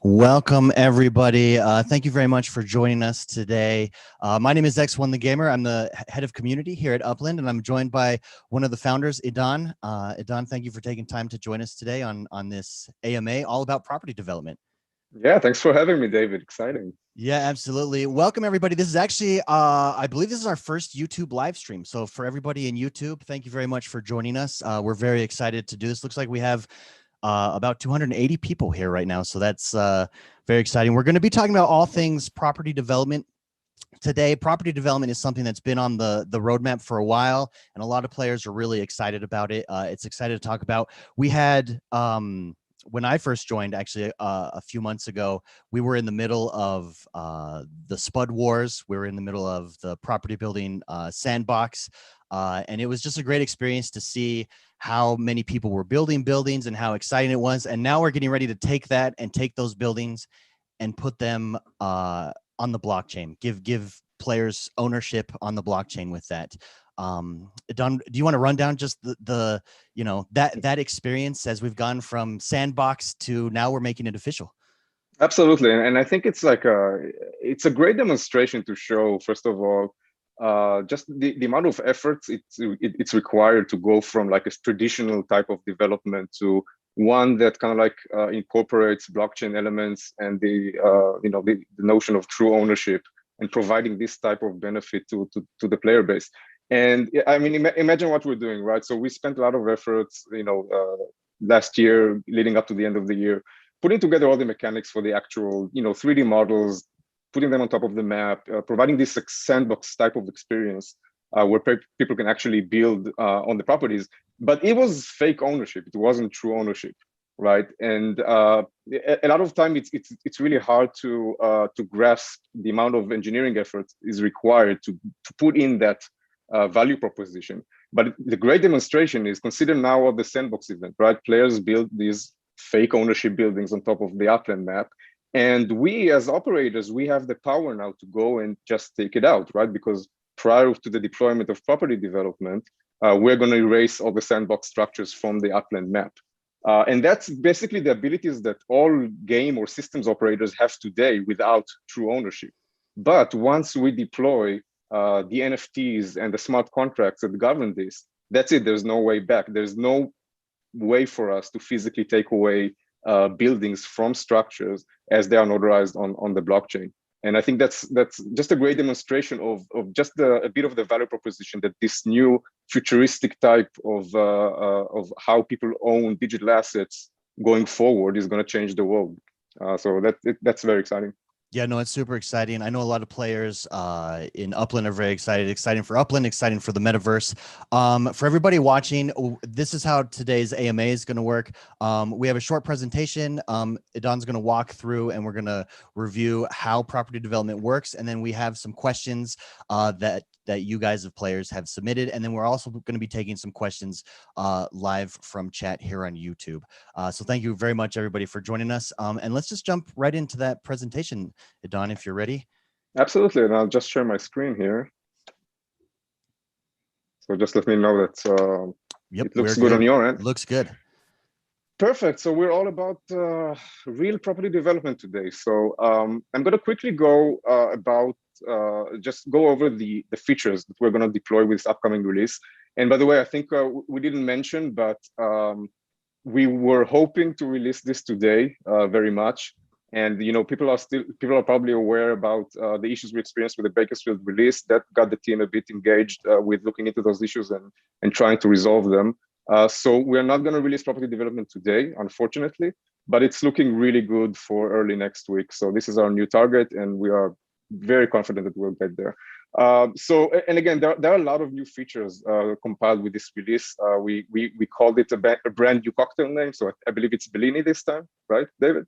Welcome, everybody. Thank you very much for joining us today. My name is X1 the Gamer. I'm the head of community here at Upland, and I'm joined by one of the founders, Idan. Idan, thank you for taking time to join us today on this AMA all about property development. Yeah, thanks for having me, David. Exciting. Yeah, absolutely. Welcome, everybody. This is actually, I believe this is our first YouTube live stream. So for everybody in YouTube, thank you very much for joining us. We're very excited to do this. Looks like we have about 280 people here right now. So that's very exciting. We're going to be talking about all things property development today. Property development is something that's been on the roadmap for a while, and a lot of players are really excited about it. It's excited to talk about. We had, when I first joined, actually a few months ago, we were in the middle of the Spud Wars. We were in the middle of the property building sandbox. And it was just a great experience to see how many people were building buildings and how exciting it was. And now we're getting ready to take that and take those buildings and put them on the blockchain, give players ownership on the blockchain with that. Don, do you want to run down just the that experience as we've gone from sandbox to now we're making it official? Absolutely, and I think it's like it's a great demonstration to show, first of all, just the amount of efforts it's required to go from like a traditional type of development to one that kind of like incorporates blockchain elements and the notion of true ownership and providing this type of benefit to the player base. And I mean, imagine what we're doing, right? So we spent a lot of efforts, last year leading up to the end of the year, putting together all the mechanics for the actual, 3D models, putting them on top of the map, providing this sandbox type of experience where people can actually build on the properties. But it was fake ownership; it wasn't true ownership, right? And a lot of time, it's really hard to grasp the amount of engineering effort is required to put in that value proposition. But the great demonstration is consider now of the sandbox event, right? Players build these fake ownership buildings on top of the Upland map. And we as operators, we have the power now to go and just take it out, right? Because prior to the deployment of property development, we're going to erase all the sandbox structures from the Upland map. And that's basically the abilities that all game or systems operators have today without true ownership. But once we deploy the NFTs and the smart contracts that govern this, that's it. There's no way back. There's no way for us to physically take away buildings from structures as they are notarized on the blockchain. And I think that's just a great demonstration of just a bit of the value proposition that this new futuristic type of how people own digital assets going forward is going to change the world. So that's very exciting. Yeah, no, it's super exciting. I know a lot of players in Upland are very excited. Exciting for Upland, exciting for the metaverse. For everybody watching, this is how today's AMA is going to work. We have a short presentation. Idan's going to walk through and we're going to review how property development works. And then we have some questions that you guys as players have submitted. And then we're also going to be taking some questions live from chat here on YouTube. So thank you very much, everybody, for joining us. And let's just jump right into that presentation. Idan, if you're ready. Absolutely, and I'll just share my screen here. So just let me know that it looks good on your end. Looks good. Perfect. So we're all about real property development today. So I'm going to quickly go just go over the features that we're going to deploy with this upcoming release. And by the way, I think we didn't mention, but we were hoping to release this today very much. And people are probably aware about the issues we experienced with the Bakersfield release. That got the team a bit engaged with looking into those issues and trying to resolve them. So we're not going to release property development today, unfortunately, but it's looking really good for early next week. So this is our new target, and we are very confident that we'll get there. And again, there are a lot of new features compiled with this release. We called it a brand new cocktail name. So I believe it's Bellini this time, right, David?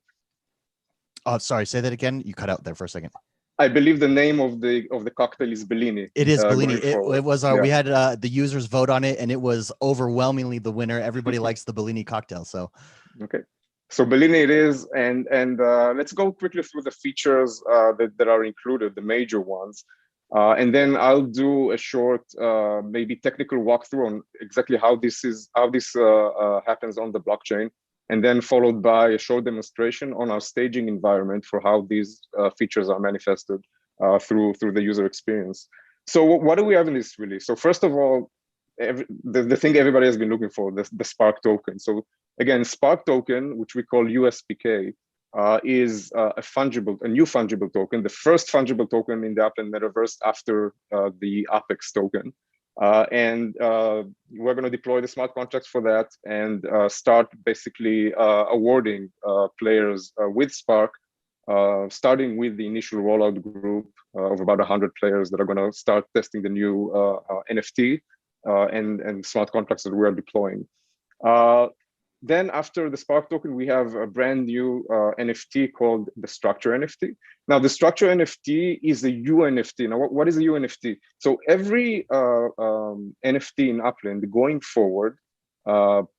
Oh, sorry. Say that again. You cut out there for a second. I believe the name of the cocktail is Bellini. It is Bellini. It was we had the users vote on it, and it was overwhelmingly the winner. Everybody likes the Bellini cocktail. So okay, so Bellini it is, and let's go quickly through the features that are included, the major ones, and then I'll do a short maybe technical walkthrough on exactly how this happens on the blockchain. and then followed by a short demonstration on our staging environment for how these features are manifested through the user experience. So what do we have in this release? So first of all, the thing everybody has been looking for, the Spark token. So again, Spark token, which we call USPK, is a new fungible token, the first fungible token in the Upland metaverse after the Apex token. And we're going to deploy the smart contracts for that and start basically awarding players with Spark, starting with the initial rollout group of about 100 players that are going to start testing the new NFT and smart contracts that we are deploying. Then after the Spark token, we have a brand new NFT called the Structure NFT. Now, the Structure NFT is a UNFT. Now, what is a UNFT? So every NFT in Upland going forward,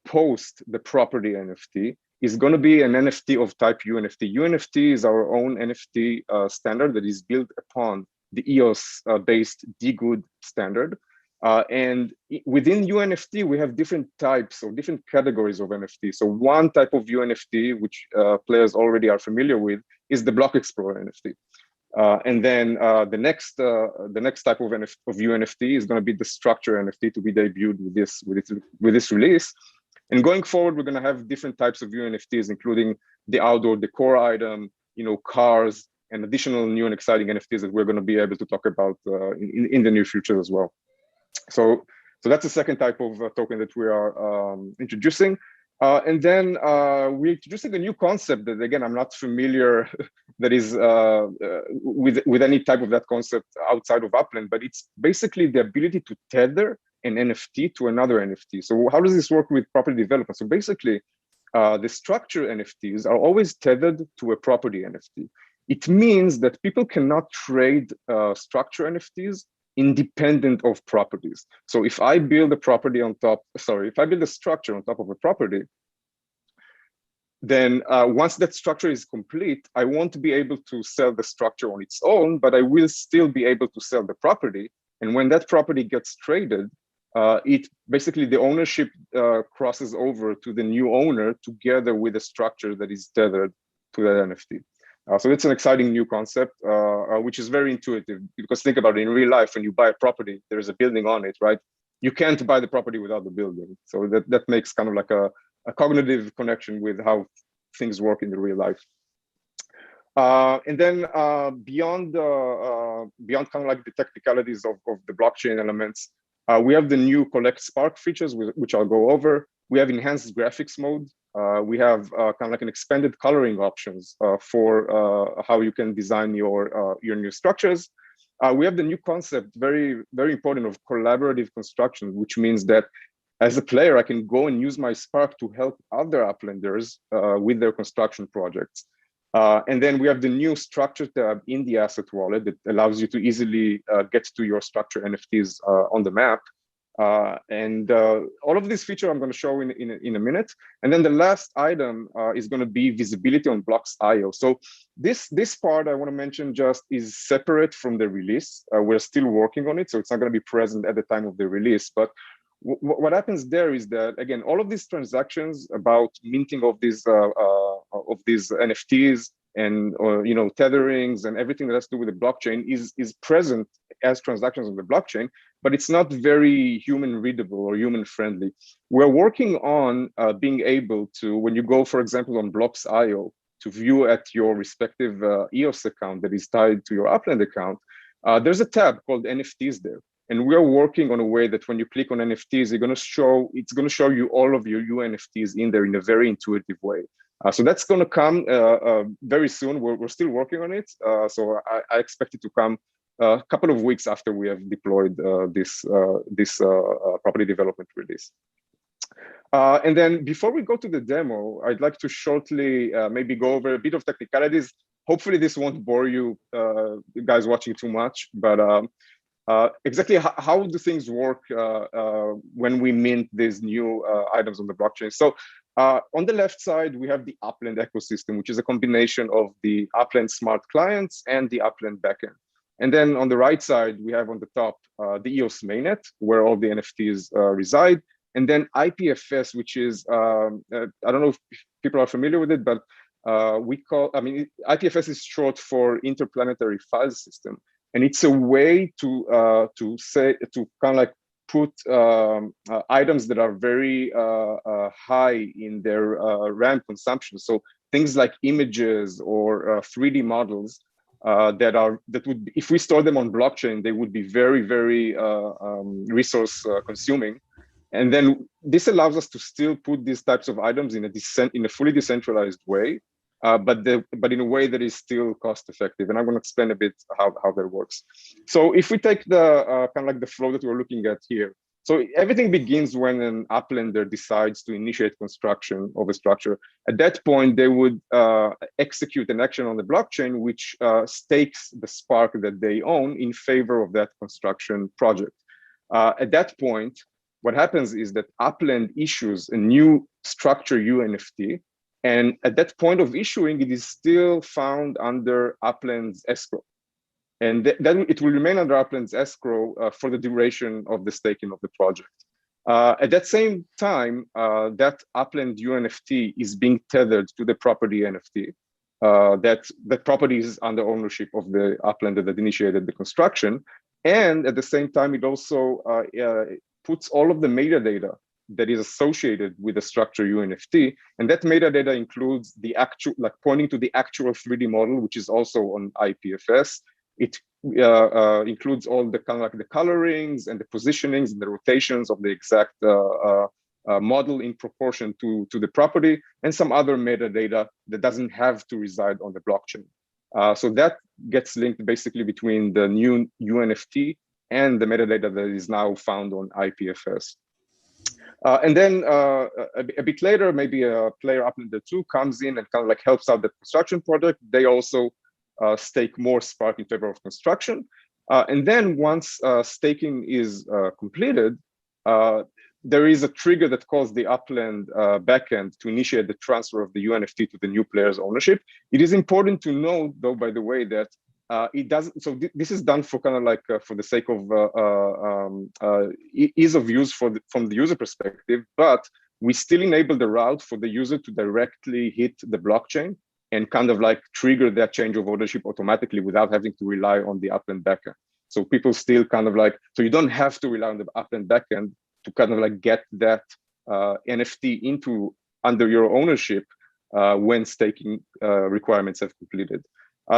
post the property NFT, is going to be an NFT of type UNFT. UNFT is our own NFT standard that is built upon the EOS-based DGood standard. And within UNFT, we have different types or different categories of NFT. So one type of UNFT, which players already are familiar with, is the Block Explorer NFT. And then the next type of UNFT is going to be the Structure NFT to be debuted with this release. And going forward, we're going to have different types of UNFTs, including the outdoor decor item, cars, and additional new and exciting NFTs that we're going to be able to talk about in the near future as well. So that's the second type of token that we are introducing. And then we're introducing a new concept that, again, I'm not familiar that is with any type of that concept outside of Upland, but it's basically the ability to tether an NFT to another NFT. So how does this work with property development? So basically, the structure NFTs are always tethered to a property NFT. It means that people cannot trade structure NFTs independent of properties. So if I build a property if I build a structure on top of a property, then once that structure is complete, I won't be able to sell the structure on its own, but I will still be able to sell the property. And when that property gets traded, it basically the ownership crosses over to the new owner together with a structure that is tethered to that NFT. So it's an exciting new concept, which is very intuitive, because think about it, in real life, when you buy a property, there's a building on it, right? You can't buy the property without the building. So that makes kind of like a cognitive connection with how things work in the real life. And then beyond kind of like the technicalities of the blockchain elements, we have the new Collect Spark features, which I'll go over. We have enhanced graphics mode. We have kind of like an expanded coloring options for how you can design your new structures. We have the new concept, very, very important, of collaborative construction, which means that as a player, I can go and use my Spark to help other Uplanders with their construction projects. And then we have the new structure tab in the asset wallet that allows you to easily get to your structure NFTs on the map. And all of these features I'm going to show in a minute. And then the last item is going to be visibility on blocks.io. So this part I want to mention just is separate from the release. We're still working on it, so it's not going to be present at the time of the release. But what happens there is that, again, all of these transactions about minting of these NFTs and tetherings and everything that has to do with the blockchain is present as transactions on the blockchain, but it's not very human readable or human friendly. We're working on being able to, when you go, for example, on blocks.io to view at your respective EOS account that is tied to your Upland account, there's a tab called NFTs there. And we're working on a way that when you click on NFTs, it's going to show you all of your UNFTs in there in a very intuitive way. So that's going to come very soon. We're still working on it. So I expect it to come a couple of weeks after we have deployed this property development release. And then before we go to the demo, I'd like to shortly maybe go over a bit of technicalities. Hopefully this won't bore you guys watching too much, but exactly how do things work when we mint these new items on the blockchain? So on the left side, we have the Upland ecosystem, which is a combination of the Upland smart clients and the Upland backend. And then on the right side, we have on the top the EOS mainnet, where all the NFTs reside. and then IPFS, which is I don't know if people are familiar with it, but IPFS is short for Interplanetary File System, and it's a way to kind of like put items that are very high in their RAM consumption. So things like images or 3D models that would, if we store them on blockchain, they would be very, very resource consuming. And then this allows us to still put these types of items in a fully decentralized way, but in a way that is still cost effective. And I'm going to explain a bit how that works. So if we take the kind of like the flow that we're looking at here, so everything begins when an Uplander decides to initiate construction of a structure. At that point, they would execute an action on the blockchain, which stakes the spark that they own in favor of that construction project. At that point, what happens is that Upland issues a new structure UNFT. And at that point of issuing, it is still found under Upland's escrow. And then it will remain under Upland's escrow for the duration of the staking of the project. At that same time, that Upland UNFT is being tethered to the property NFT. That property is under ownership of the Uplander that initiated the construction. And at the same time, it also puts all of the metadata that is associated with the structure UNFT. And that metadata includes the actual, like pointing to the actual 3D model, which is also on IPFS. It includes all the kind of like the colorings and the positionings and the rotations of the exact model in proportion to the property, and some other metadata that doesn't have to reside on the blockchain. So that gets linked basically between the new UNFT and the metadata that is now found on IPFS. And then a bit later, maybe a player Uplander 2 comes in and kind of like helps out the construction project. They also stake more spark in favor of construction. And then once staking is completed, there is a trigger that calls the Upland backend to initiate the transfer of the UNFT to the new player's ownership. It is important to note, though, by the way, that it doesn't. So this is done for kind of like for the sake of ease of use from the user perspective, but we still enable the route for the user to directly hit the blockchain and kind of like trigger that change of ownership automatically without having to rely on the Upland backend. So people still kind of like, so you don't have to rely on the Upland backend to kind of like get that NFT under your ownership when staking requirements have completed.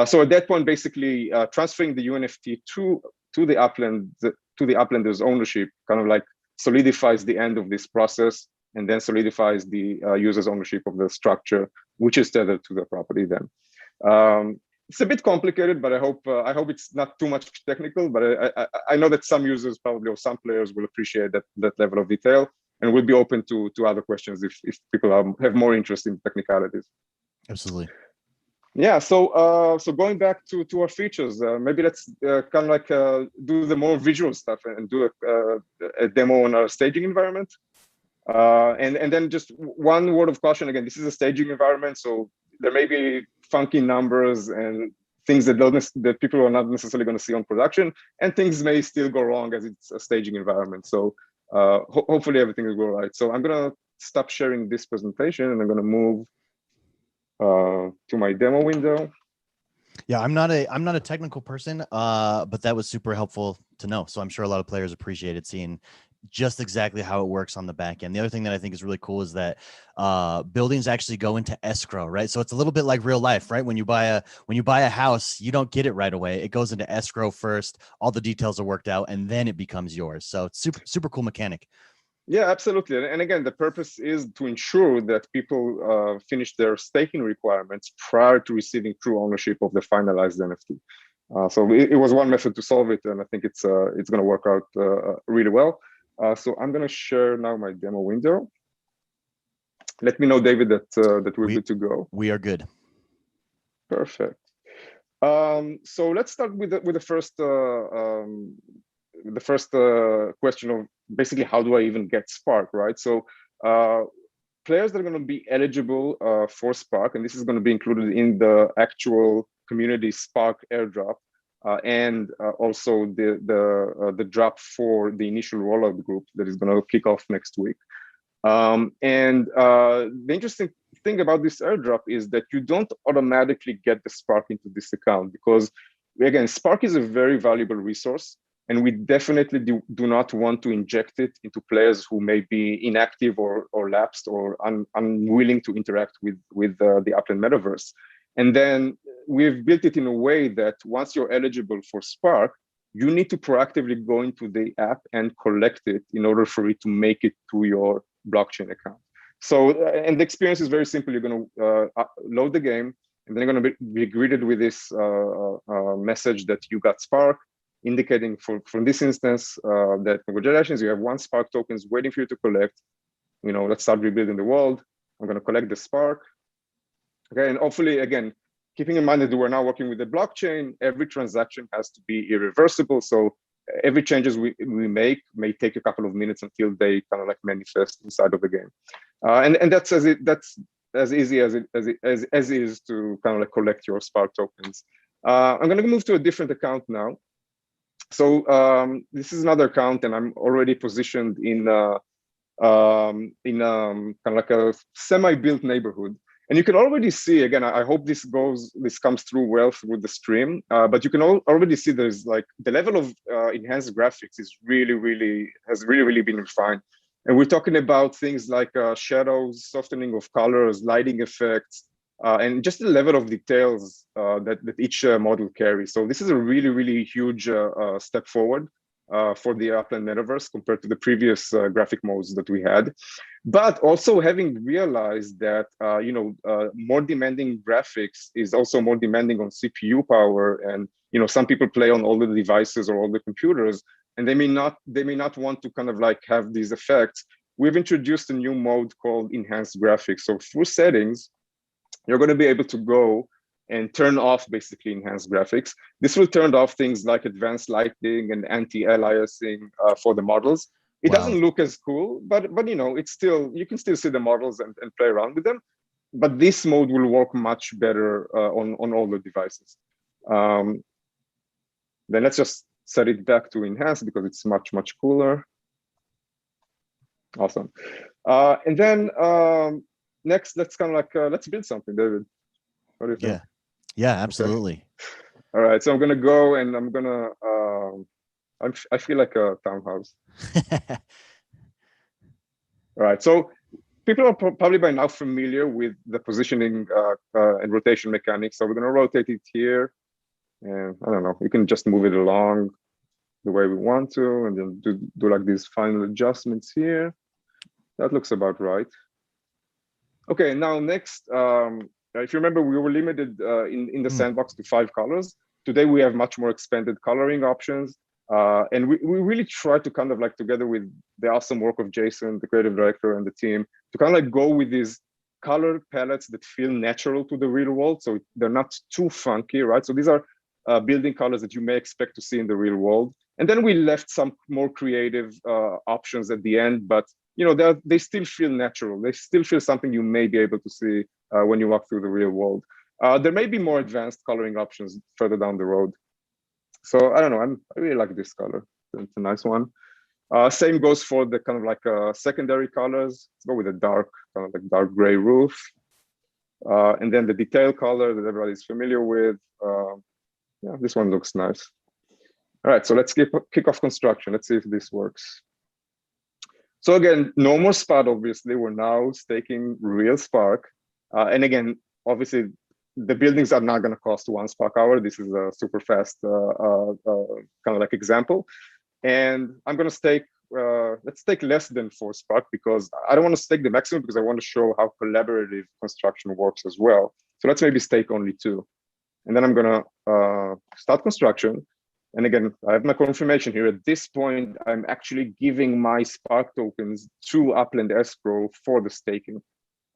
So at that point, basically transferring the UNFT to the Uplander's ownership kind of like solidifies the end of this process, and then solidifies the user's ownership of the structure, which is tethered to the property then. It's a bit complicated, but I hope it's not too much technical, but I know that some users probably, or some players, will appreciate that level of detail, and will be open to other questions if people have more interest in technicalities. Absolutely. Yeah, so going back to our features, maybe let's kind of like do the more visual stuff and do a demo on our staging environment. And then just one word of caution, again, this is a staging environment, so there may be funky numbers and things that people are not necessarily going to see on production, and things may still go wrong as it's a staging environment. So hopefully everything will go right. So I'm going to stop sharing this presentation, and I'm going to move to my demo window. Yeah, I'm not a technical person, but that was super helpful to know. So I'm sure a lot of players appreciated seeing just exactly how it works on the back end. The other thing that I think is really cool is that buildings actually go into escrow, right? So it's a little bit like real life, right? When you buy a house, you don't get it right away. It goes into escrow first. All the details are worked out, and then it becomes yours. So it's super cool mechanic. Yeah, absolutely. And again, the purpose is to ensure that people finish their staking requirements prior to receiving true ownership of the finalized NFT. So it was one method to solve it, and I think it's going to work out really well. So I'm going to share now my demo window. Let me know, David, that we're good to go. We are good. Perfect. So let's start with the first question of basically how do I even get Spark, right? So players that are going to be eligible for Spark, and this is going to be included in the actual community Spark airdrop, and also the drop for the initial rollout group that is going to kick off next week. The interesting thing about this airdrop is that you don't automatically get the Spark into this account, because again, Spark is a very valuable resource, and we definitely do not want to inject it into players who may be inactive or lapsed or unwilling to interact with the Upland metaverse. And then we've built it in a way that once you're eligible for Spark, you need to proactively go into the app and collect it in order for it to make it to your blockchain account. So, and the experience is very simple. You're going to load the game, and then you're going to be greeted with this message that you got Spark, indicating from this instance that congratulations, you have 1 Spark tokens waiting for you to collect. You know, let's start rebuilding the world. I'm going to collect the Spark. Okay, and hopefully, again, keeping in mind that we're now working with the blockchain, every transaction has to be irreversible. So every changes we make may take a couple of minutes until they kind of like manifest inside of the game. And that's as easy as is to kind of like collect your Spark tokens. I'm going to move to a different account now. So this is another account, and I'm already positioned in kind of like a semi-built neighborhood. And you can already see, again, I hope this comes through well with the stream, but you can already see there's like the level of enhanced graphics is has really been refined. And we're talking about things like shadows, softening of colors, lighting effects, and just the level of details that each model carries. So this is a really huge step forward for the Upland metaverse compared to the previous graphic modes that we had. But also having realized that more demanding graphics is also more demanding on CPU power, and some people play on all the devices or all the computers, and they may not want to kind of like have these effects. We've introduced a new mode called enhanced graphics. So through settings, you're going to be able to go and turn off basically enhanced graphics. This will turn off things like advanced lighting and anti-aliasing for the models. It doesn't look as cool, but it's still, you can still see the models and play around with them. But this mode will work much better on all the devices. Then let's just set it back to enhanced because it's much cooler. Awesome. And then next, let's kind of like let's build something, David. What do you think? Yeah, absolutely. Okay. All right, so I'm gonna go and I'm gonna I feel like a townhouse. All right, so people are probably by now familiar with the positioning and rotation mechanics. So we're gonna rotate it here, and I don't know, we can just move it along the way we want to, and then do like these final adjustments here. That looks about right. Okay, now next, if you remember, we were limited in the sandbox to 5 colors. Today, we have much more expanded coloring options. And we really try to kind of like, together with the awesome work of Jason, the creative director, and the team, to kind of like go with these color palettes that feel natural to the real world. So they're not too funky, right? So these are building colors that you may expect to see in the real world. And then we left some more creative options at the end, but they still feel natural. They still feel something you may be able to see when you walk through the real world. There may be more advanced coloring options further down the road. So I don't know, I really like this color. It's a nice one. Same goes for the kind of like secondary colors. Let's go with a dark, kind of like dark gray roof. And then the detail color that everybody's familiar with. Yeah, this one looks nice. All right, so let's kick off construction. Let's see if this works. So again, no more spot, obviously. We're now staking real Spark. And again, obviously, the buildings are not going to cost 1 Spark hour. This is a super fast kind of like example. And I'm going to stake, let's stake less than 4 Spark because I don't want to stake the maximum because I want to show how collaborative construction works as well. So let's maybe stake only 2. And then I'm going to start construction. And again, I have my confirmation here. At this point, I'm actually giving my Spark tokens to Upland escrow for the staking,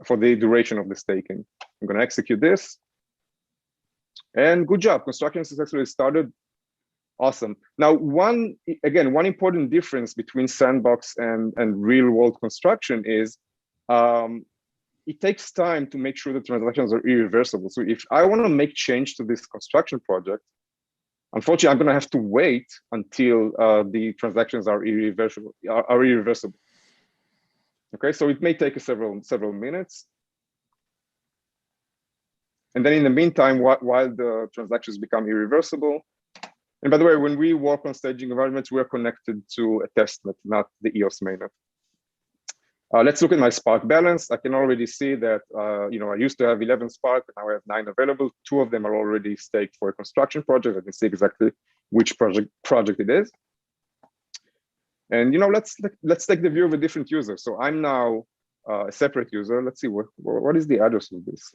for the duration of the staking. I'm going to execute this. And good job, construction successfully started. Awesome. Now, one important difference between sandbox and real world construction is it takes time to make sure the transactions are irreversible. So if I want to make change to this construction project, Unfortunately, I'm going to have to wait until the transactions are irreversible. Okay, so it may take several minutes. And then in the meantime, while the transactions become irreversible, and by the way, when we work on staging environments, we're connected to a testnet, not the EOS mainnet. Let's look at my Spark balance. I can already see that I used to have 11 Spark, now I have 9 available. 2 of them are already staked for a construction project. I can see exactly which project it is. And let's take the view of a different user. So I'm now a separate user. Let's see what is the address of this.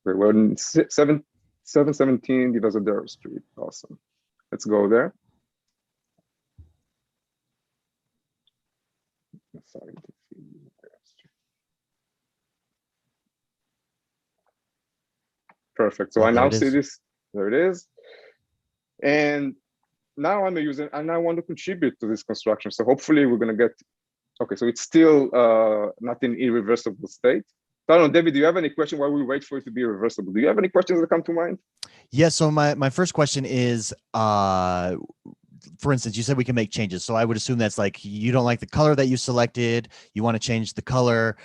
We're in 717 Divisadero Street. Awesome. Let's go there. Sorry. Perfect. So I now see this. There it is. And now I'm a user and I want to contribute to this construction. So hopefully we're going to get, okay, so it's still not in irreversible state. So I don't know, David, do you have any question while we wait for it to be reversible? Do you have any questions that come to mind? Yeah, so my first question is, for instance, you said we can make changes. So I would assume that's like, you don't like the color that you selected, you want to change the color.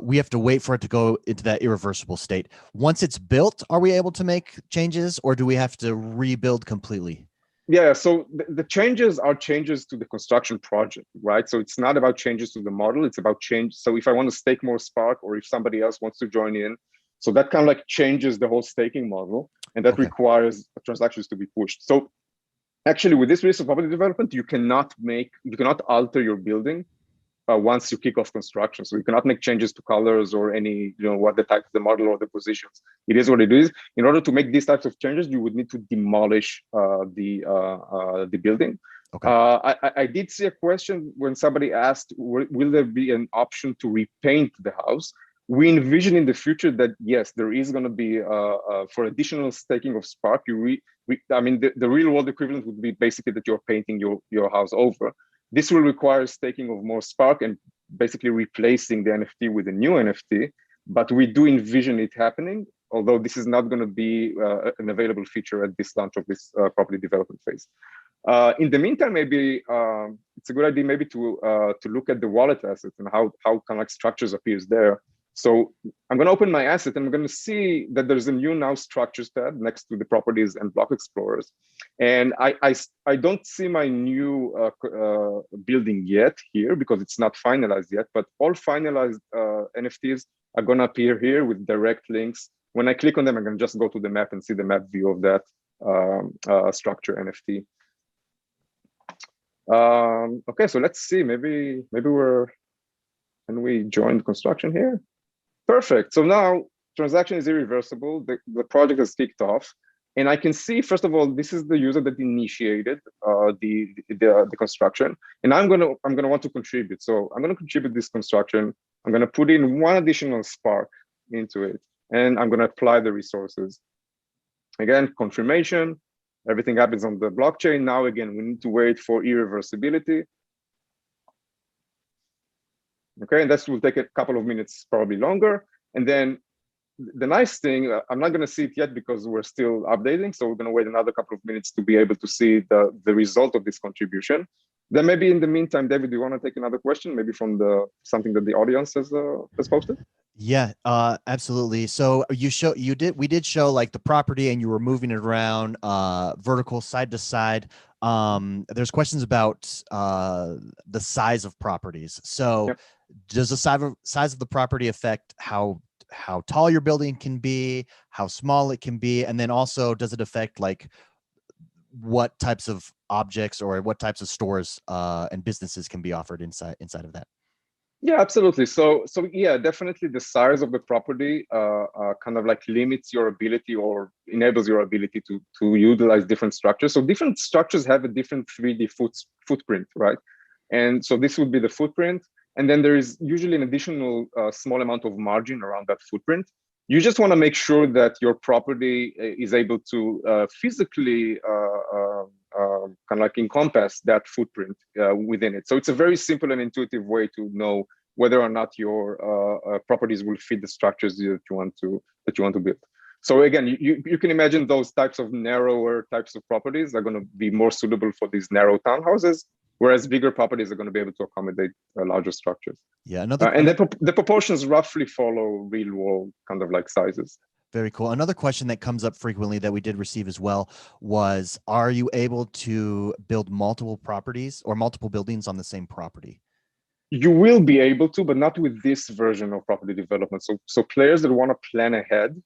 We have to wait for it to go into that irreversible state. Once it's built, are we able to make changes or do we have to rebuild completely? Yeah, so the changes are changes to the construction project, right? So it's not about changes to the model, it's about change. So if I want to stake more Spark or if somebody else wants to join in, so that kind of like changes the whole staking model and that requires transactions to be pushed. So actually with this real property development, you cannot alter your building once you kick off construction. So you cannot make changes to colors or any, what the type of the model or the positions. It is what it is. In order to make these types of changes, you would need to demolish the building. Okay. I did see a question when somebody asked, will there be an option to repaint the house? We envision in the future that yes, there is going to be for additional staking of Spark. I mean, the real world equivalent would be basically that you're painting your house over. This will require staking of more Spark and basically replacing the NFT with a new NFT. But we do envision it happening, although this is not going to be an available feature at this launch of this property development phase. In the meantime, maybe it's a good idea maybe to look at the wallet assets and how kind of like structures appears there. So I'm going to open my asset and I'm going to see that there's a new now structures tab next to the properties and block explorers. And I don't see my new building yet here because it's not finalized yet, but all finalized NFTs are going to appear here with direct links. When I click on them, I'm going to just go to the map and see the map view of that structure NFT. Okay, so let's see, maybe can we join the construction here? Perfect. So now transaction is irreversible. The project has kicked off, and I can see first of all this is the user that initiated the construction, and I'm gonna want to contribute. So I'm gonna contribute this construction. I'm gonna put in 1 additional Spark into it, and I'm gonna apply the resources. Again, confirmation. Everything happens on the blockchain. Now again, we need to wait for irreversibility. Okay, and this will take a couple of minutes, probably longer. And then the nice thing, I'm not going to see it yet because we're still updating. So we're going to wait another couple of minutes to be able to see the result of this contribution. Then maybe in the meantime, David, do you want to take another question? Maybe from something that the audience has posted? Yeah, absolutely. So we did show like the property and you were moving it around vertical side to side. There's questions about the size of properties. So yep. Does the size of the property affect how tall your building can be, how small it can be? And then also, does it affect like what types of objects or what types of stores and businesses can be offered inside of that? Yeah, absolutely. So yeah, definitely the size of the property kind of like limits your ability or enables your ability to utilize different structures. So different structures have a different 3D footprint, right? And so this would be the footprint. And then there is usually an additional small amount of margin around that footprint. You just want to make sure that your property is able to physically kind of like encompass that footprint within it. So it's a very simple and intuitive way to know whether or not your properties will fit the structures that you want to build. So again, you can imagine those types of narrower types of properties are going to be more suitable for these narrow townhouses, whereas bigger properties are going to be able to accommodate larger structures. Yeah, And the proportions roughly follow real world kind of like sizes. Very cool. Another question that comes up frequently that we did receive as well was, are you able to build multiple properties or multiple buildings on the same property? You will be able to, but not with this version of property development. So players that want to plan ahead,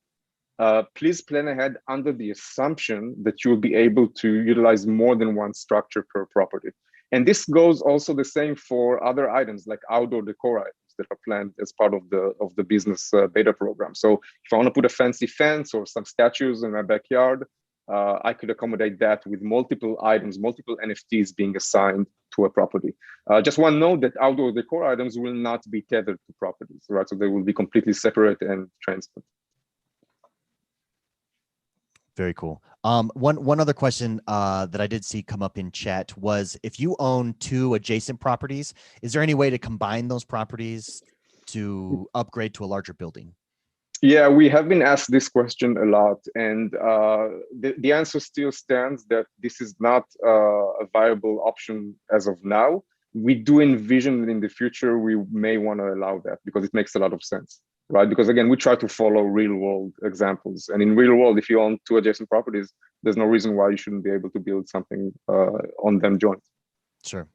please plan ahead under the assumption that you'll be able to utilize more than one structure per property. And this goes also the same for other items like outdoor decor items that are planned as part of the business beta program. So if I want to put a fancy fence or some statues in my backyard, I could accommodate that with multiple items, multiple NFTs being assigned to a property. Just one note that outdoor decor items will not be tethered to properties, right? So they will be completely separate and transparent. Very cool. One other question that I did see come up in chat was, if you own two adjacent properties, is there any way to combine those properties to upgrade to a larger building? Yeah, we have been asked this question a lot, and the answer still stands that this is not a viable option as of now. We do envision that in the future we may want to allow that because it makes a lot of sense, right? Because again, we try to follow real world examples, and in real world, if you own two adjacent properties, there's no reason why you shouldn't be able to build something on them joint. Sure.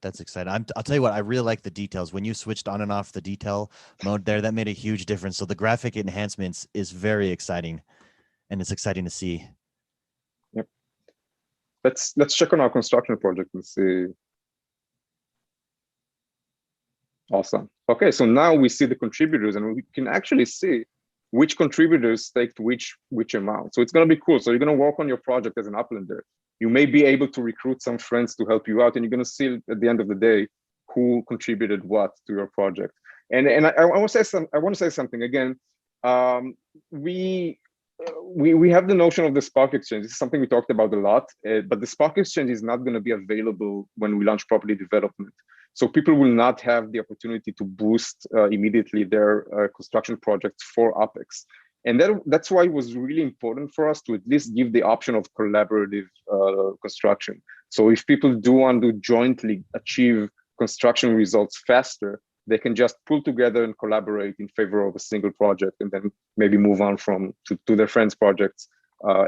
That's exciting. I'll tell you what, I really like the details. When you switched on and off the detail mode there, that made a huge difference. So the graphic enhancements is very exciting, and it's exciting to see. Yep. Let's check on our construction project and see. Awesome. Okay, so now we see the contributors, and we can actually see which contributors staked which amount. So it's going to be cool. So you're going to work on your project as an Uplander. You may be able to recruit some friends to help you out, and you're going to see at the end of the day who contributed what to your project. And I want to say something again. We have the notion of the Spark Exchange. This is something we talked about a lot, but the Spark Exchange is not going to be available when we launch property development. So people will not have the opportunity to boost immediately their construction projects for UpEx. And that's why it was really important for us to at least give the option of collaborative construction. So if people do want to jointly achieve construction results faster, they can just pull together and collaborate in favor of a single project, and then maybe move on to their friends' projects,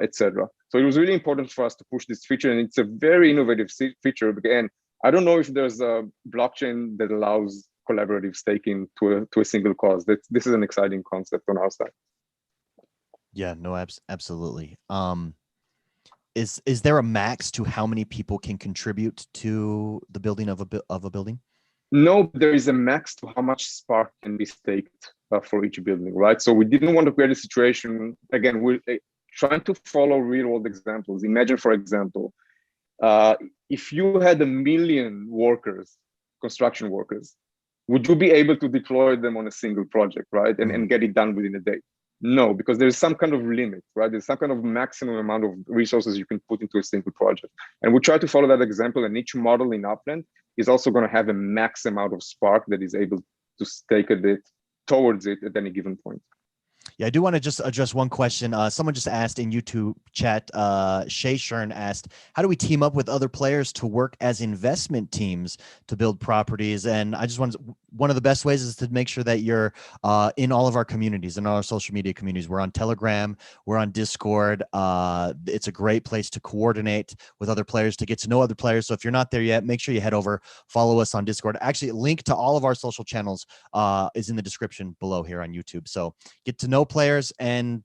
etc. So it was really important for us to push this feature, and it's a very innovative feature. Again, I don't know if there's a blockchain that allows collaborative staking to a single cause. This is an exciting concept on our side. Yeah, no, absolutely. Is there a max to how many people can contribute to the building of a building? No, there is a max to how much Spark can be staked for each building, right? So we didn't want to create a situation, again, we're trying to follow real world examples. Imagine, for example, if you had 1 million workers, construction workers, would you be able to deploy them on a single project, right? And get it done within a day? No, because there's some kind of limit, right? There's some kind of maximum amount of resources you can put into a single project. And we try to follow that example, and each model in Upland is also going to have a max amount of Spark that is able to stake a bit towards it at any given point. Yeah, I do want to just address one question. Someone just asked in YouTube chat, Shay Shern asked, how do we team up with other players to work as investment teams to build properties? And I just wanted, one of the best ways is to make sure that you're in all of our communities, in all our social media communities. We're on Telegram, we're on Discord. It's a great place to coordinate with other players, to get to know other players. So if you're not there yet, make sure you head over, follow us on Discord. Actually, a link to all of our social channels is in the description below here on YouTube. So get to know players and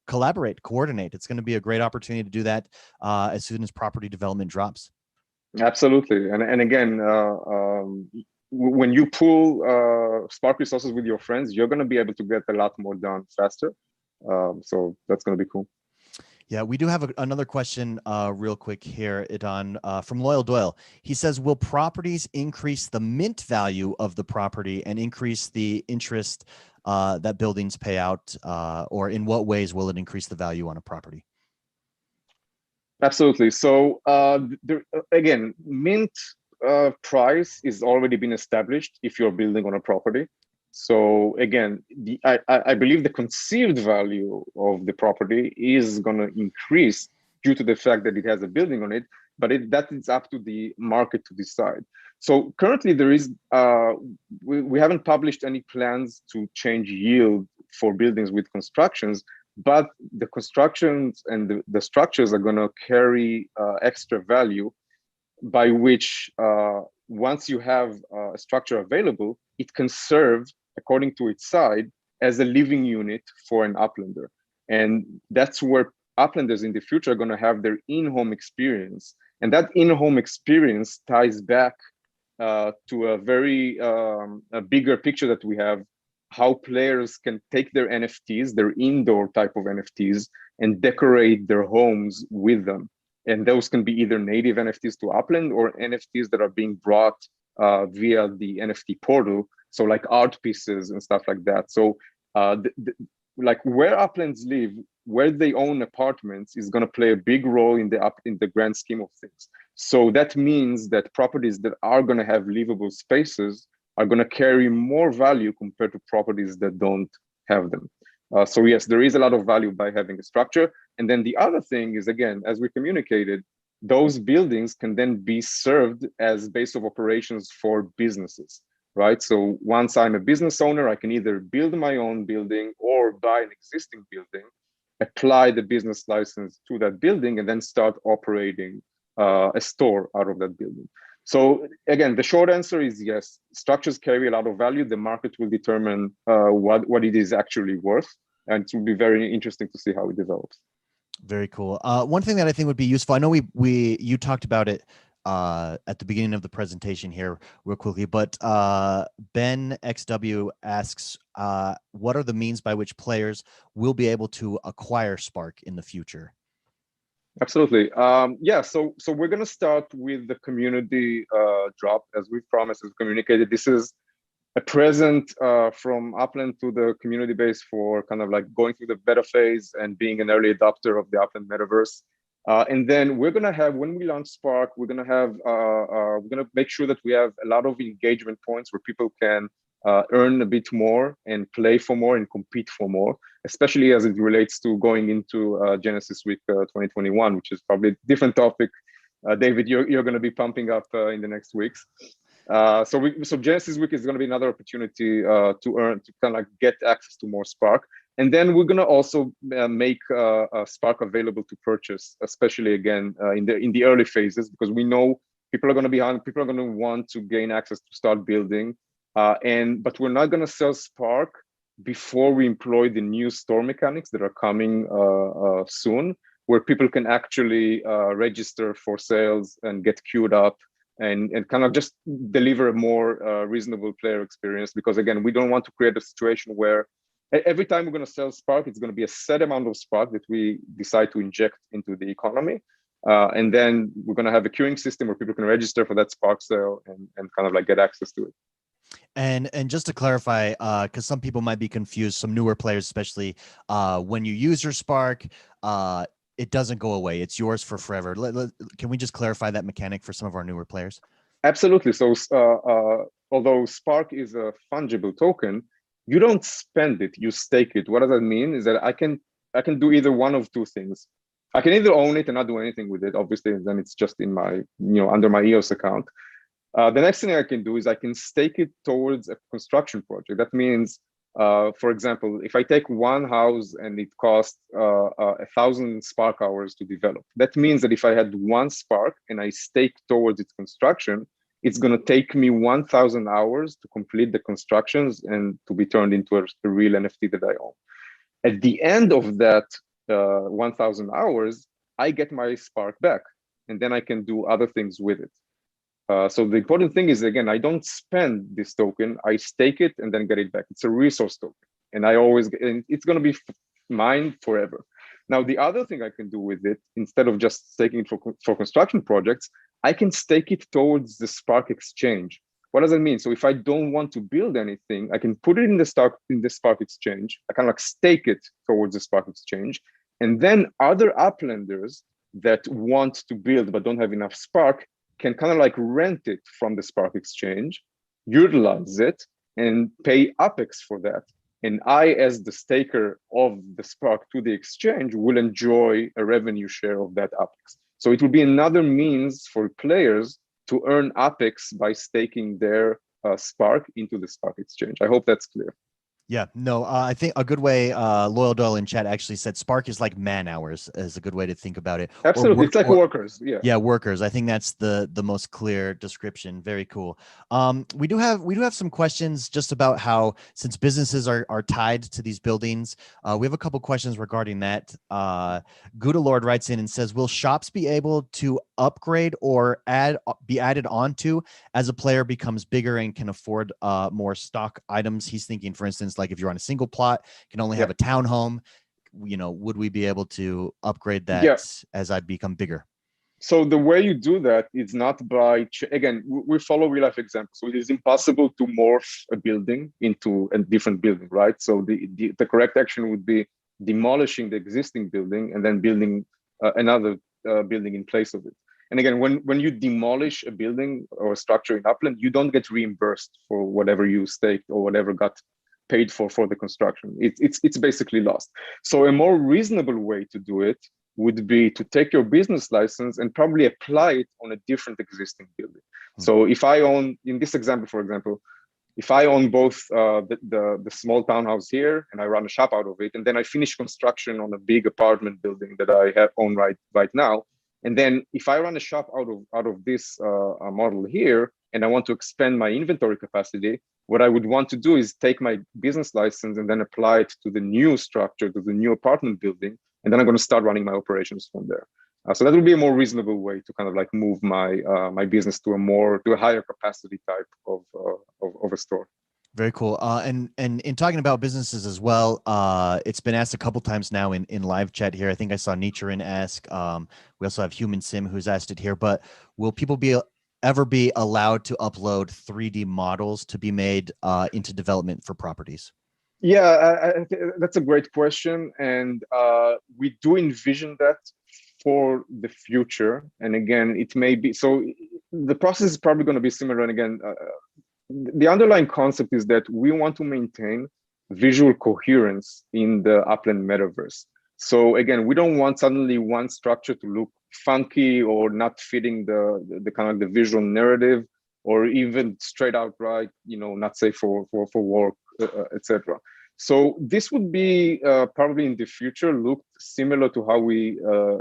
collaborate, coordinate. It's going to be a great opportunity to do that as soon as property development drops. Absolutely. And again, when you pool Spark resources with your friends, you're going to be able to get a lot more done faster. So that's going to be cool. Yeah, we do have another question real quick here, Idan, from Loyal Doyle. He says, will properties increase the mint value of the property and increase the interest that buildings pay out, or in what ways will it increase the value on a property? Absolutely. So again, mint price is already been established if you're building on a property. So again, I believe the conceived value of the property is going to increase due to the fact that it has a building on it, but that is up to the market to decide. So currently there is, we haven't published any plans to change yield for buildings with constructions, but the constructions and the structures are going to carry extra value, by which once you have a structure available, it can serve according to its side as a living unit for an Uplander. And that's where Uplanders in the future are going to have their in-home experience. And that in-home experience ties back to a very a bigger picture that we have, how players can take their NFTs, their indoor type of NFTs, and decorate their homes with them. And those can be either native NFTs to Upland or NFTs that are being brought via the NFT portal. So like art pieces and stuff like that. So like where Uplands live, where they own apartments is going to play a big role in the grand scheme of things. So that means that properties that are going to have livable spaces are going to carry more value compared to properties that don't have them. So yes, there is a lot of value by having a structure. And then the other thing is, again, as we communicated, those buildings can then be served as base of operations for businesses, right? So once I'm a business owner, I can either build my own building or buy an existing building, apply the business license to that building, and then start operating a store out of that building. So again, the short answer is yes, structures carry a lot of value. The market will determine what it is actually worth. And it will be very interesting to see how it develops. Very cool. One thing that I think would be useful, I know you talked about it at the beginning of the presentation here real quickly, but Ben XW asks, what are the means by which players will be able to acquire Spark in the future? Absolutely. Yeah, so we're going to start with the community drop, as we've promised, as communicated. This is a present from Upland to the community base for kind of like going through the beta phase and being an early adopter of the Upland metaverse. And then we're going to have, when we launch Spark, we're going to have, we're going to make sure that we have a lot of engagement points where people can earn a bit more and play for more and compete for more, especially as it relates to going into Genesis Week 2021, which is probably a different topic. David, you're going to be pumping up in the next weeks. So Genesis Week is going to be another opportunity to kind of get access to more Spark. And then we're going to also make Spark available to purchase, especially again in the early phases, because we know people are going to be on, people are going to want to gain access to start building. But we're not going to sell Spark before we employ the new store mechanics that are coming soon, where people can actually register for sales and get queued up and kind of just deliver a more reasonable player experience. Because again, we don't want to create a situation where every time we're going to sell Spark, it's going to be a set amount of Spark that we decide to inject into the economy. And then we're going to have a queuing system where people can register for that Spark sale and kind of like get access to it. And just to clarify, because some people might be confused, some newer players, especially when you use your Spark, it doesn't go away. It's yours for forever. Can we just clarify that mechanic for some of our newer players? Absolutely. So although Spark is a fungible token, you don't spend it, you stake it. What does that mean? Is that I can do either one of two things. I can either own it and not do anything with it. Obviously, then it's just in my, under my EOS account. The next thing I can do is I can stake it towards a construction project. That means, for example, if I take one house and it costs 1,000 Spark hours to develop, that means that if I had one Spark and I stake towards its construction, it's going to take me 1,000 hours to complete the constructions and to be turned into a real NFT that I own. At the end of that 1,000 hours, I get my Spark back, and then I can do other things with it. So the important thing is, again, I don't spend this token, I stake it and then get it back. It's a resource token, and it's going to be mine forever. Now, the other thing I can do with it, instead of just staking it for construction projects, I can stake it towards the Spark exchange. What does that mean? So if I don't want to build anything, I can put it in the Spark exchange. I can like stake it towards the Spark exchange, and then other Uplanders that want to build but don't have enough Spark can kind of like rent it from the Spark exchange, utilize it, and pay Apex for that. And I, as the staker of the Spark to the exchange, will enjoy a revenue share of that Apex. So it will be another means for players to earn Apex by staking their Spark into the Spark exchange. I hope that's clear. Yeah, no, I think a good way, Loyal Doyle in chat actually said Spark is like man hours is a good way to think about it. Absolutely, it's like workers. Yeah, workers. I think that's the most clear description. Very cool. We do have some questions just about how, since businesses are tied to these buildings, we have a couple questions regarding that. Gouda Lord writes in and says, will shops be able to upgrade or be added onto as a player becomes bigger and can afford more stock items? He's thinking, for instance, like if you're on a single plot, can only have a townhome, would we be able to upgrade that as I become bigger? So the way you do that is not by, again, we follow real life examples. So it is impossible to morph a building into a different building, right? So the correct action would be demolishing the existing building and then building another building in place of it. And again, when you demolish a building or a structure in Upland, you don't get reimbursed for whatever you staked or whatever got paid for the construction. It's basically lost. So a more reasonable way to do it would be to take your business license and probably apply it on a different existing building. So if I own, in this example, for example, if I own both the small townhouse here and I run a shop out of it, and then I finish construction on a big apartment building that I own right now, and then if I run a shop out of this model here, and I want to expand my inventory capacity, what I would want to do is take my business license and then apply it to the new structure, to the new apartment building, and then I'm going to start running my operations from there. So that would be a more reasonable way to kind of like move my my business to a higher capacity type of a store. Very cool. And in talking about businesses as well, it's been asked a couple times now in live chat here. I think I saw Nichirin ask. We also have Human Sim who's asked it here. But will people ever be allowed to upload 3D models to be made into development for properties? Yeah, that's a great question, and we do envision that for the future. And again, it may be so. The process is probably going to be similar. And again, the underlying concept is that we want to maintain visual coherence in the Upland metaverse. So again, we don't want suddenly one structure to look funky or not fitting the kind of the visual narrative, or even straight out right, not safe for work, etc. So this would be probably in the future look similar to how we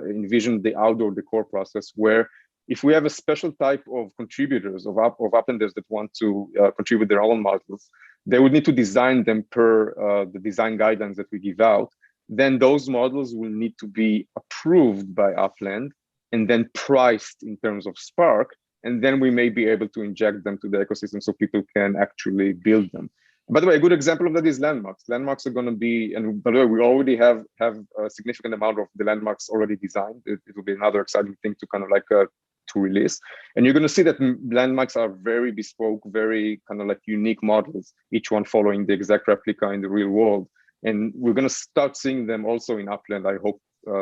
envision the outdoor decor process, where if we have a special type of contributors, of Uplanders that want to contribute their own models, they would need to design them per the design guidelines that we give out. Then those models will need to be approved by Upland and then priced in terms of Spark. And then we may be able to inject them to the ecosystem so people can actually build them. By the way, a good example of that is landmarks. Landmarks are going to be, and by the way, we already have a significant amount of the landmarks already designed. It will be another exciting thing to kind of like to release. And you're going to see that landmarks are very bespoke, very kind of like unique models, each one following the exact replica in the real world. And we're going to start seeing them also in Upland, I hope,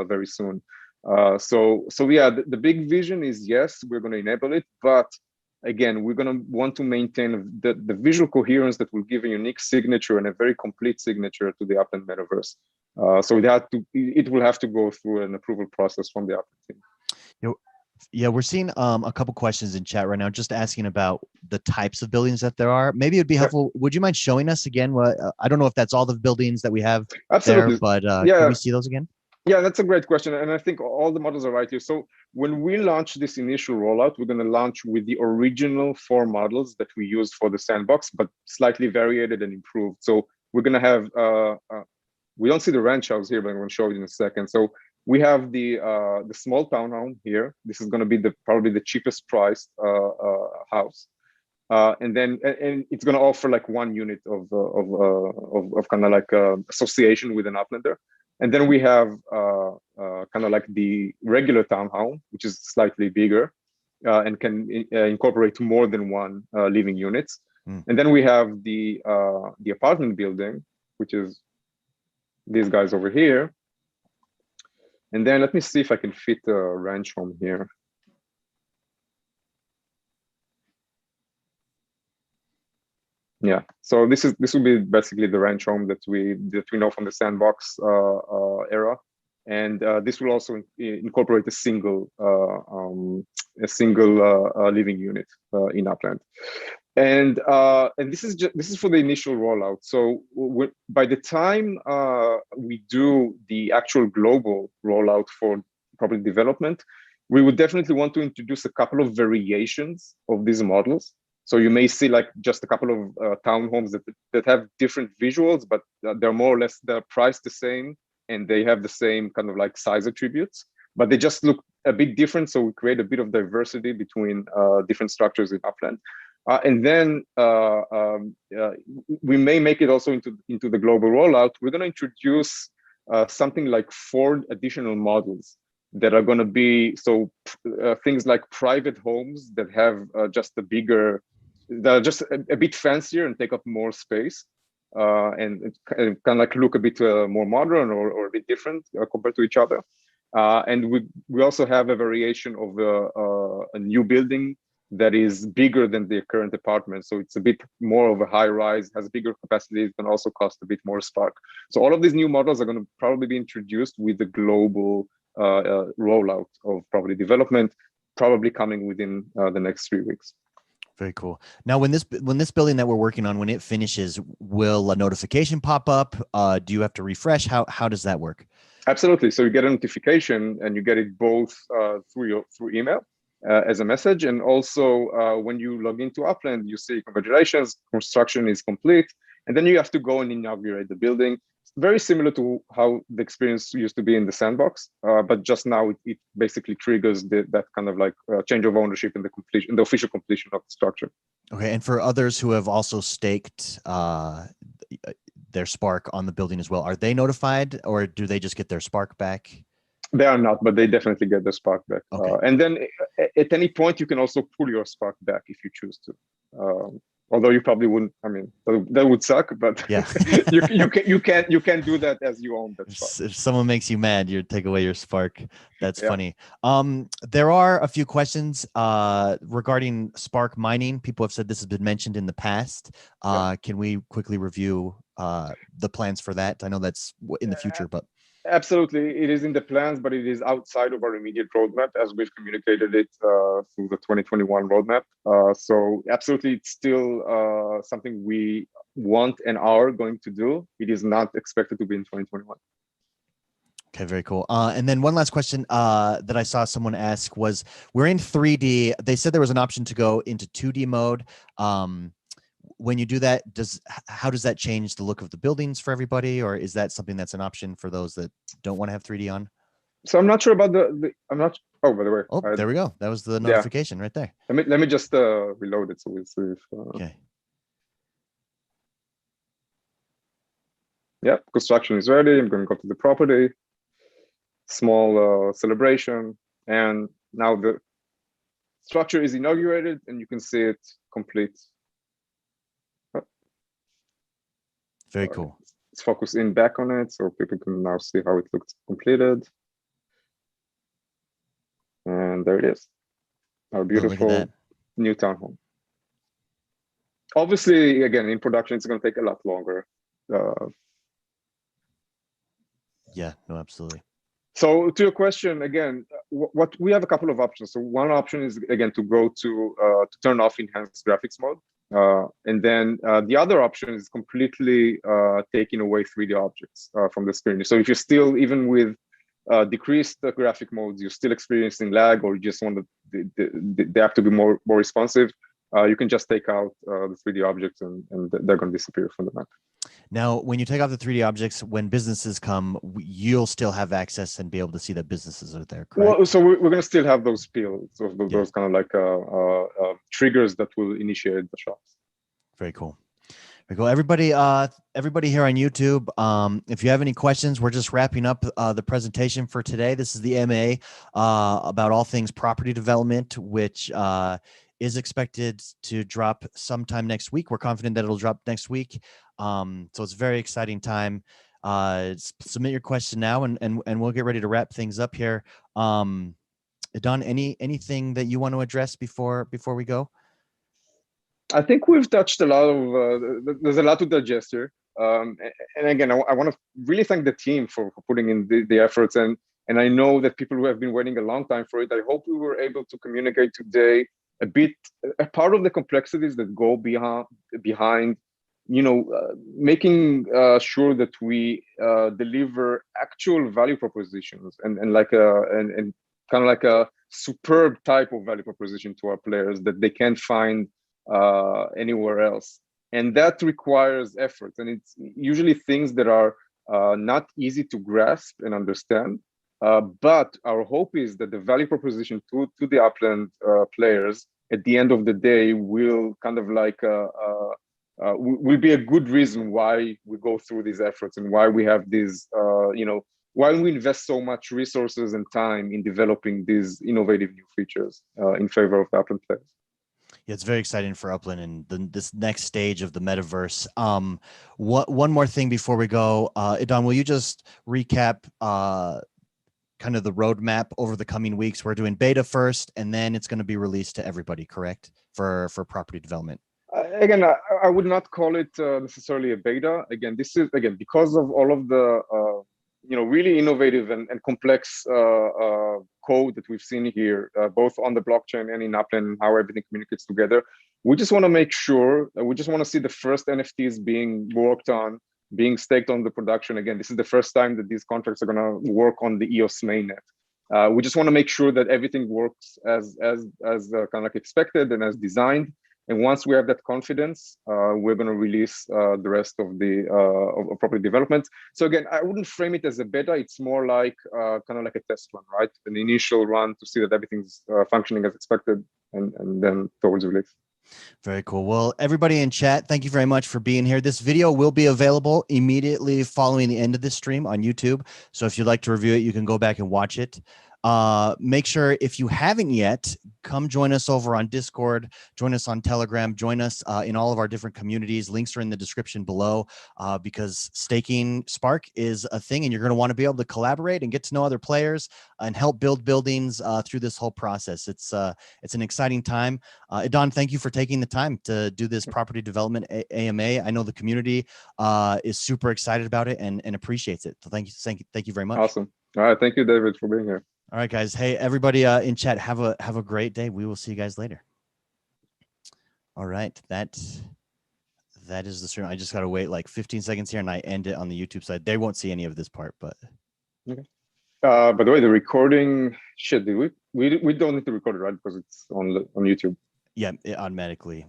very soon. So yeah, the big vision is, yes, we're going to enable it, but again, we're going to want to maintain the visual coherence that will give a unique signature and a very complete signature to the Upland metaverse. So it will have to go through an approval process from the Upland team. Yeah, we're seeing a couple questions in chat right now, just asking about the types of buildings that there are. Maybe it'd be helpful. Would you mind showing us again? What I don't know if that's all the buildings that we have there, but can we see those again? Yeah, that's a great question. And I think all the models are right here. So when we launch this initial rollout, we're going to launch with the original 4 models that we used for the sandbox, but slightly variated and improved. So we're going to have, we don't see the ranch house here, but I'm going to show you in a second. So we have the small townhome here. This is going to be probably the cheapest priced house. And it's going to offer like 1 unit of kind of like association with an Uplander. And then we have kind of like the regular townhome, which is slightly bigger and can incorporate more than 1 living units. And then we have the apartment building, which is these guys over here. And then let me see if I can fit a ranch home here. Yeah, so this will be basically the ranch home that we know from the sandbox era, and this will also incorporate a single living unit in Upland. And this is for the initial rollout. So by the time we do the actual global rollout for property development, we would definitely want to introduce a couple of variations of these models. So you may see like just a couple of townhomes that have different visuals, but they're more or less, they're priced the same and they have the same kind of like size attributes, but they just look a bit different. So we create a bit of diversity between different structures in Upland. And then we may make it also into the global rollout. We're going to introduce something like 4 additional models that are going to be things like private homes that have just a bigger, that are just a bit fancier and take up more space, and kind of like look a bit more modern or a bit different compared to each other. And we also have a variation of a new building that is bigger than the current apartment. So it's a bit more of a high rise, has bigger capacity, can also cost a bit more spark. So all of these new models are going to probably be introduced with the global rollout of property development, probably coming within the next 3 weeks. Very cool. Now, when this building that we're working on, when it finishes, will a notification pop up? Do you have to refresh? How does that work? Absolutely. So you get a notification, and you get it both through email as a message, and also when you log into Upland, you see congratulations, construction is complete, and then you have to go and inaugurate the building. Very similar to how the experience used to be in the sandbox, but just now it basically triggers that kind of like change of ownership and the official completion of the structure. Okay, and for others who have also staked their spark on the building as well, are they notified, or do they just get their spark back? They are not, but they definitely get the spark back. Okay. And then at any point, you can also pull your spark back if you choose to. Although you probably wouldn't. I mean, that would suck, but yeah, you can do that as you own that spark. If someone makes you mad, you take away your spark. That's funny. There are a few questions regarding spark mining. People have said this has been mentioned in the past. Can we quickly review the plans for that? I know that's in the future, but. Absolutely, it is in the plans, but it is outside of our immediate roadmap as we've communicated it through the 2021 roadmap. So absolutely, it's still something we want and are going to do. It is not expected to be in 2021. Okay, very cool. And then one last question that I saw someone ask was, we're in 3D. They said there was an option to go into 2D mode. When you do that, how does that change the look of the buildings for everybody, or is that something that's an option for those that don't want to have 3D on? So I'm not sure about I'm not. Oh, by the way. Oh, there we go. That was the notification right there. Let me just reload it so we'll see if. Okay. Yeah, construction is ready. I'm going to go to the property. Small celebration, and now the structure is inaugurated, and you can see it complete. Very cool. Let's focus in back on it so people can now see how it looks completed. And there it is. Our beautiful new townhome. Obviously, again, in production, it's going to take a lot longer. Yeah, no, absolutely. So to your question, again, what we have a couple of options. So one option is, again, to go to turn off enhanced graphics mode. And then the other option is completely taking away 3D objects from the screen. So if you're still, even with decreased graphic modes, you're still experiencing lag, or you just want the app to be more responsive, you can just take out the 3D objects, and they're going to disappear from the map. Now, when you take off the 3D objects, when businesses come, you'll still have access and be able to see that businesses are there, correct? Well, so we're going to still have those spills, those kind of like triggers that will initiate the shops. Very cool. Very cool. Everybody here on YouTube, if you have any questions, we're just wrapping up the presentation for today. This is the MA about all things property development, which is expected to drop sometime next week. We're confident that it'll drop next week. So it's a very exciting time. Submit your question now, and we'll get ready to wrap things up here. Don, anything that you want to address before we go? I think we've touched a lot of, there's a lot to digest here. And again, I want to really thank the team for putting in the efforts. And I know that people who have been waiting a long time for it, I hope we were able to communicate today a part of the complexities that go behind making sure that we deliver actual value propositions and like and kind of like a superb type of value proposition to our players that they can't find anywhere else. And that requires effort. And it's usually things that are not easy to grasp and understand. But our hope is that the value proposition to the Upland players at the end of the day will kind of like will be a good reason why we go through these efforts and why we have these, why we invest so much resources and time in developing these innovative new features in favor of the Upland players. Yeah, it's very exciting for Upland and this next stage of the metaverse. One more thing before we go, Idon, will you just recap kind of the roadmap over the coming weeks? We're doing beta first, and then it's going to be released to everybody, correct? For property development. Again, I would not call it necessarily a beta. Again, this is because of all of the really innovative and complex code that we've seen here, both on the blockchain and in Upland, and how everything communicates together. We just want to make sure, we just want to see the first NFTs being worked on, being staked on the production. Again, this is the first time that these contracts are going to work on the EOS mainnet. We just want to make sure that everything works as kind of like expected and as designed. And once we have that confidence, we're going to release the rest of the of property development. So again, I wouldn't frame it as a beta. It's more like kind of like a test run, right? An initial run to see that everything's functioning as expected, and then towards release. Very cool. Well, everybody in chat, thank you very much for being here. This video will be available immediately following the end of this stream on YouTube. So if you'd like to review it, you can go back and watch it. Make sure, if you haven't yet, come join us over on Discord, join us on Telegram, join us in all of our different communities. Links are in the description below, because staking Spark is a thing, and you're going to want to be able to collaborate and get to know other players and help build buildings through this whole process. It's an exciting time. Idon, thank you for taking the time to do this property development AMA. I know the community is super excited about it and appreciates it. So thank you very much. Awesome. All right, thank you, David, for being here. All right, guys. Hey, everybody in chat, have a great day. We will see you guys later. All right, that is the stream. I just got to wait like 15 seconds here, and I end it on the YouTube side. They won't see any of this part, but. Okay. By the way, the recording, we don't need to record it, right? Because it's on YouTube. Yeah, it automatically.